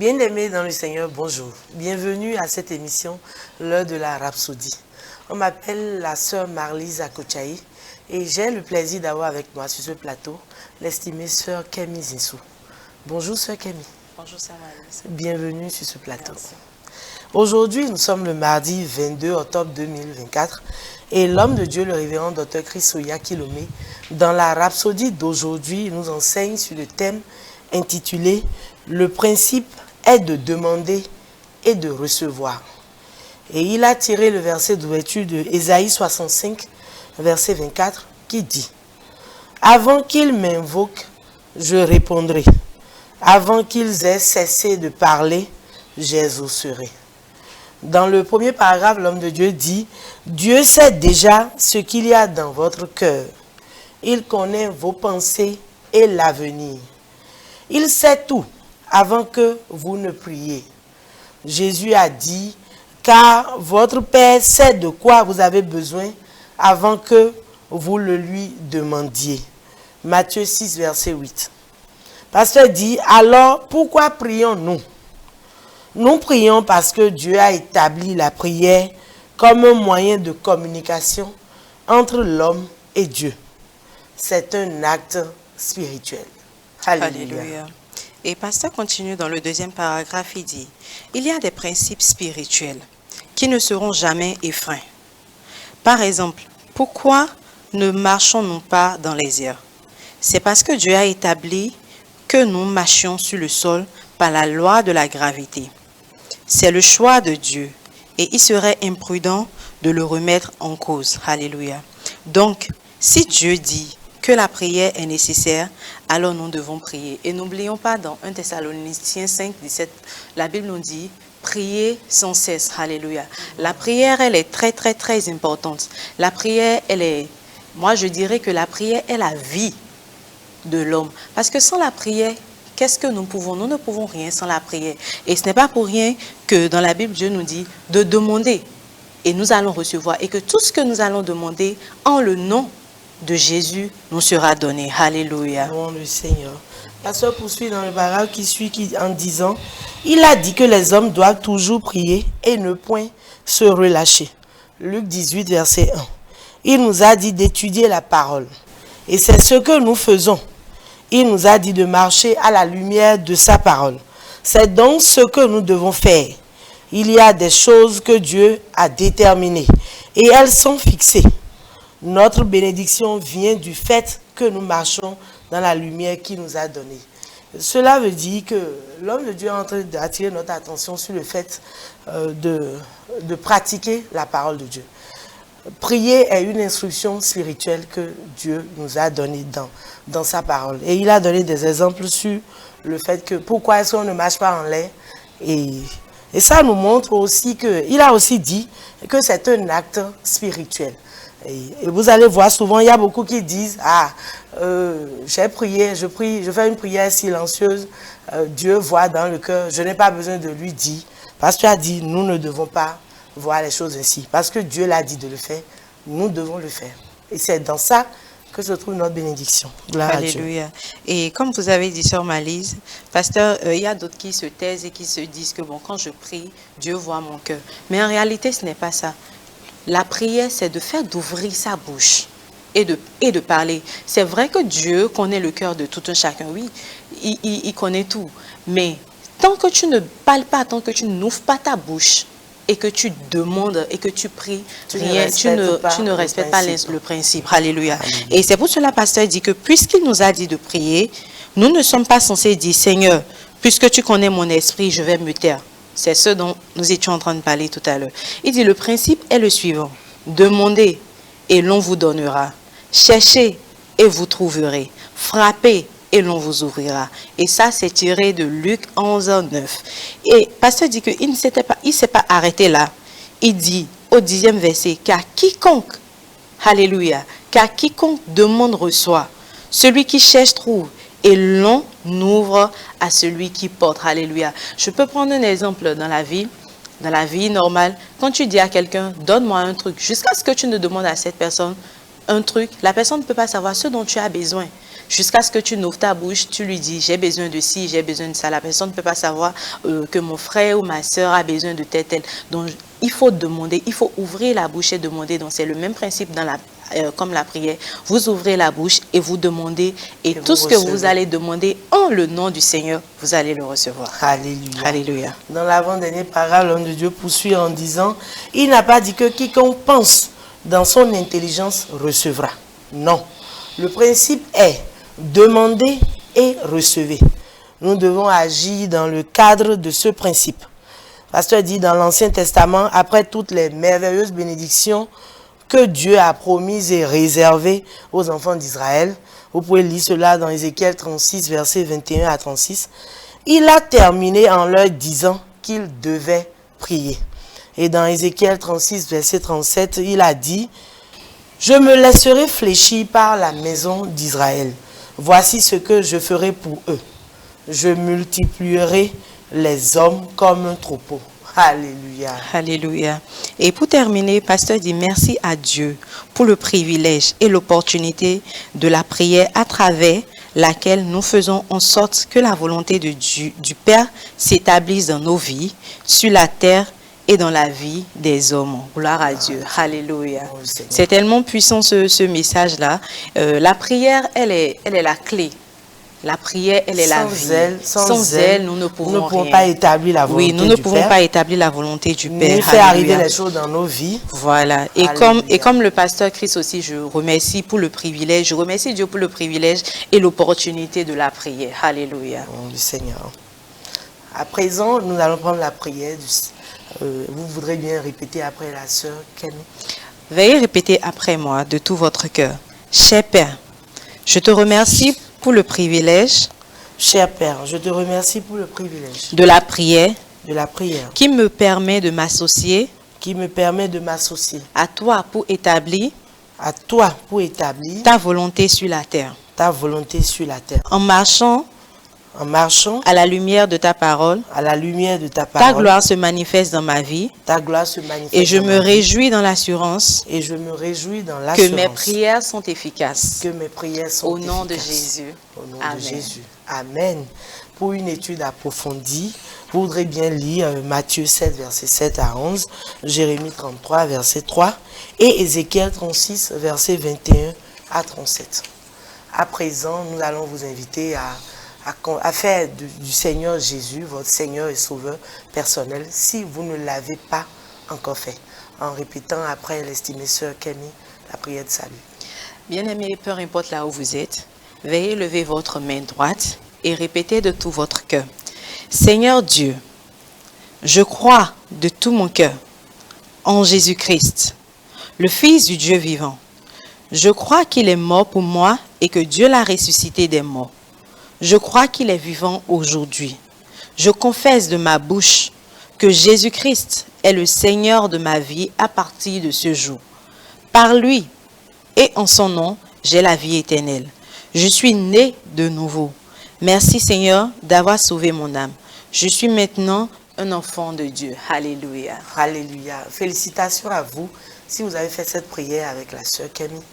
Bien-aimés dans le Seigneur, bonjour. Bienvenue à cette émission, l'heure de la Rhapsodie. On m'appelle la sœur Marlise Akochaï et j'ai le plaisir d'avoir avec moi sur ce plateau l'estimée sœur Kemi Zinsou. Bonjour sœur Kemi. Bonjour sœur Marlise. Bienvenue sur ce plateau. Merci. Aujourd'hui, nous sommes le mardi 22 octobre 2024 et l'homme de Dieu, le révérend Dr Chris Kilomé, dans la Rhapsodie d'aujourd'hui, nous enseigne sur le thème intitulé « Le principe est de demander et de recevoir ». Et il a tiré le verset d'ouverture de Ésaïe 65, verset 24, qui dit « Avant qu'ils m'invoquent, je répondrai. Avant qu'ils aient cessé de parler, j'exaucerai. » Dans le premier paragraphe, l'homme de Dieu dit « Dieu sait déjà ce qu'il y a dans votre cœur. Il connaît vos pensées et l'avenir. Il sait tout avant que vous ne priez. » Jésus a dit « Car votre Père sait de quoi vous avez besoin avant que vous le lui demandiez. » Matthieu 6, verset 8. Pasteur dit « Alors, pourquoi prions-nous ? Nous prions parce que Dieu a établi la prière comme un moyen de communication entre l'homme et Dieu. C'est un acte spirituel. Alléluia. Alléluia. Et pasteur continue dans le deuxième paragraphe, il dit « Il y a des principes spirituels qui ne seront jamais effreints. Par exemple, pourquoi ne marchons-nous pas dans les airs? C'est parce que Dieu a établi que nous marchions sur le sol par la loi de la gravité. C'est le choix de Dieu et il serait imprudent de le remettre en cause. » Alléluia. Donc, si Dieu dit que la prière est nécessaire, alors nous devons prier. Et n'oublions pas, dans 1 Thessaloniciens 5, 17, la Bible nous dit « Priez sans cesse ». Alléluia. La prière, elle est très, très, très importante. La prière, moi je dirais que la prière est la vie de l'homme. Parce que sans la prière, qu'est-ce que nous pouvons? Nous ne pouvons rien sans la prière. Et ce n'est pas pour rien que dans la Bible, Dieu nous dit de demander. Et nous allons recevoir. Et que tout ce que nous allons demander en le nom de Jésus nous sera donné. Alléluia. Louons le Seigneur. La sœur poursuit dans le paragraphe qui suit en disant « Il a dit que les hommes doivent toujours prier et ne point se relâcher. » Luc 18, verset 1. Il nous a dit d'étudier la parole. Et c'est ce que nous faisons. Il nous a dit de marcher à la lumière de sa parole. C'est donc ce que nous devons faire. Il y a des choses que Dieu a déterminées et elles sont fixées. Notre bénédiction vient du fait que nous marchons dans la lumière qu'il nous a donnée. Cela veut dire que l'homme de Dieu est en train d'attirer notre attention sur le fait de pratiquer la parole de Dieu. Prier est une instruction spirituelle que Dieu nous a donnée dans sa parole. Et il a donné des exemples sur le fait que pourquoi est-ce qu'on ne marche pas en l'air. Et ça nous montre aussi qu'il a aussi dit que c'est un acte spirituel. Et vous allez voir souvent, il y a beaucoup qui disent « Ah, j'ai prié, je fais une prière silencieuse, Dieu voit dans le cœur, je n'ai pas besoin de lui dire. » Parce qu'il a dit « Nous ne devons pas voir les choses ainsi. » Parce que Dieu l'a dit de le faire, nous devons le faire. Et c'est dans ça que se trouve notre bénédiction. Gloire Alléluia. Et comme vous avez dit, sœur Marlise, pasteur, il y a d'autres qui se taisent et qui se disent que bon, quand je prie, Dieu voit mon cœur. Mais en réalité, ce n'est pas ça. La prière, c'est de faire d'ouvrir sa bouche et de parler. C'est vrai que Dieu connaît le cœur de tout un chacun, oui, il connaît tout. Mais tant que tu ne parles pas, tant que tu n'ouvres pas ta bouche et que tu demandes et que tu pries, tu ne respectes pas le principe. Alléluia. Et c'est pour cela, pasteur dit que puisqu'il nous a dit de prier, nous ne sommes pas censés dire « Seigneur, puisque tu connais mon esprit, je vais me taire ». C'est ce dont nous étions en train de parler tout à l'heure. Il dit le principe est le suivant. Demandez et l'on vous donnera. Cherchez et vous trouverez. Frappez et l'on vous ouvrira. Et ça, c'est tiré de Luc 11, 9. Et pasteur dit qu'il ne s'est pas arrêté là. Il dit au 10e verset, car quiconque, alléluia, car quiconque demande reçoit. Celui qui cherche trouve. Et l'on ouvre à celui qui porte. Alléluia. Je peux prendre un exemple dans la vie normale. Quand tu dis à quelqu'un, donne-moi un truc, jusqu'à ce que tu ne demandes à cette personne un truc, la personne ne peut pas savoir ce dont tu as besoin. Jusqu'à ce que tu n'ouvres ta bouche, tu lui dis, j'ai besoin de ci, j'ai besoin de ça. La personne ne peut pas savoir que mon frère ou ma soeur a besoin de tel. Donc, il faut demander, il faut ouvrir la bouche et demander. Donc, c'est le même principe dans comme la prière. Vous ouvrez la bouche et vous demandez. Et tout ce que vous allez demander en le nom du Seigneur, vous allez le recevoir. Alléluia. Alléluia. Dans l'avant-dernière parole, l'homme de Dieu poursuit en disant, il n'a pas dit que quiconque pense dans son intelligence recevra. Non. Le principe est demandez et recevez. Nous devons agir dans le cadre de ce principe. Le pasteur dit dans l'Ancien Testament, après toutes les merveilleuses bénédictions que Dieu a promises et réservées aux enfants d'Israël, vous pouvez lire cela dans Ézéchiel 36, versets 21 à 36, il a terminé en leur disant qu'ils devaient prier. Et dans Ézéchiel 36, verset 37, il a dit, « Je me laisserai fléchir par la maison d'Israël. Voici ce que je ferai pour eux. Je multiplierai les hommes comme un troupeau. » Alléluia. Alléluia. Et pour terminer, pasteur dit merci à Dieu pour le privilège et l'opportunité de la prière à travers laquelle nous faisons en sorte que la volonté du Père s'établisse dans nos vies, sur la terre et dans la vie des hommes. Gloire à Dieu. Alléluia. C'est tellement puissant ce message-là. La prière, elle est la clé. La prière, elle est la vie. Sans elle, nous ne pouvons pas établir la volonté du Père. Oui, nous ne pouvons pas établir la volonté du Père. Ni faire arriver les choses dans nos vies. Voilà. Et comme le pasteur Chris aussi, je remercie pour le privilège. Je remercie Dieu pour le privilège et l'opportunité de la prière. Alléluia. Du Seigneur. À présent, nous allons prendre la prière. Vous voudrez bien répéter après la sœur Kenny? Veuillez répéter après moi de tout votre cœur. Cher Père, je te remercie pour le privilège. Cher Père, je te remercie pour le privilège de la prière. De la prière. Qui me permet de m'associer. Qui me permet de m'associer. À toi pour établir. À toi pour établir. Ta volonté sur la terre. Ta volonté sur la terre. En marchant à la lumière de ta parole. À la lumière de ta parole. Ta gloire se manifeste dans ma vie. Ta gloire se manifeste. Et je me réjouis dans l'assurance. Et je me réjouis dans l'assurance. Que mes prières sont efficaces. Que mes prières sont efficaces. Au nom de Jésus. Au nom de Jésus. Amen. Pour une étude approfondie, vous voudrez bien lire Matthieu 7, verset 7 à 11, Jérémie 33, verset 3 et Ézéchiel 36, verset 21 à 37. À présent, nous allons vous inviter à faire du Seigneur Jésus votre Seigneur et Sauveur personnel si vous ne l'avez pas encore fait, en répétant après l'estimée sœur Kenny la prière de salut. Bien-aimés, peu importe là où vous êtes, veuillez lever votre main droite et répétez de tout votre cœur. Seigneur Dieu, je crois de tout mon cœur en Jésus-Christ, le Fils du Dieu vivant. Je crois qu'il est mort pour moi et que Dieu l'a ressuscité des morts. Je crois qu'il est vivant aujourd'hui. Je confesse de ma bouche que Jésus-Christ est le Seigneur de ma vie à partir de ce jour. Par lui et en son nom, j'ai la vie éternelle. Je suis né de nouveau. Merci Seigneur d'avoir sauvé mon âme. Je suis maintenant un enfant de Dieu. Alléluia. Alléluia. Félicitations à vous si vous avez fait cette prière avec la sœur Camille.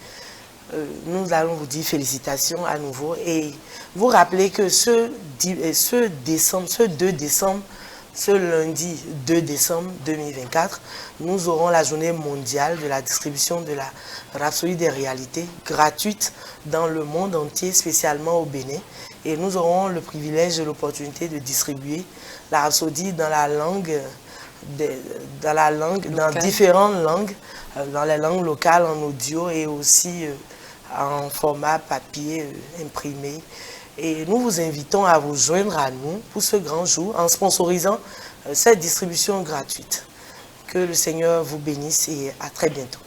Nous allons vous dire félicitations à nouveau et vous rappeler que ce 2 décembre, ce lundi 2 décembre 2024, nous aurons la journée mondiale de la distribution de la Rhapsodie des réalités gratuite dans le monde entier, spécialement au Bénin. Et nous aurons le privilège et l'opportunité de distribuer la Rhapsodie dans différentes langues, dans les langues locales, en audio et aussi en format papier imprimé. Et nous vous invitons à vous joindre à nous pour ce grand jour en sponsorisant cette distribution gratuite. Que le Seigneur vous bénisse et à très bientôt.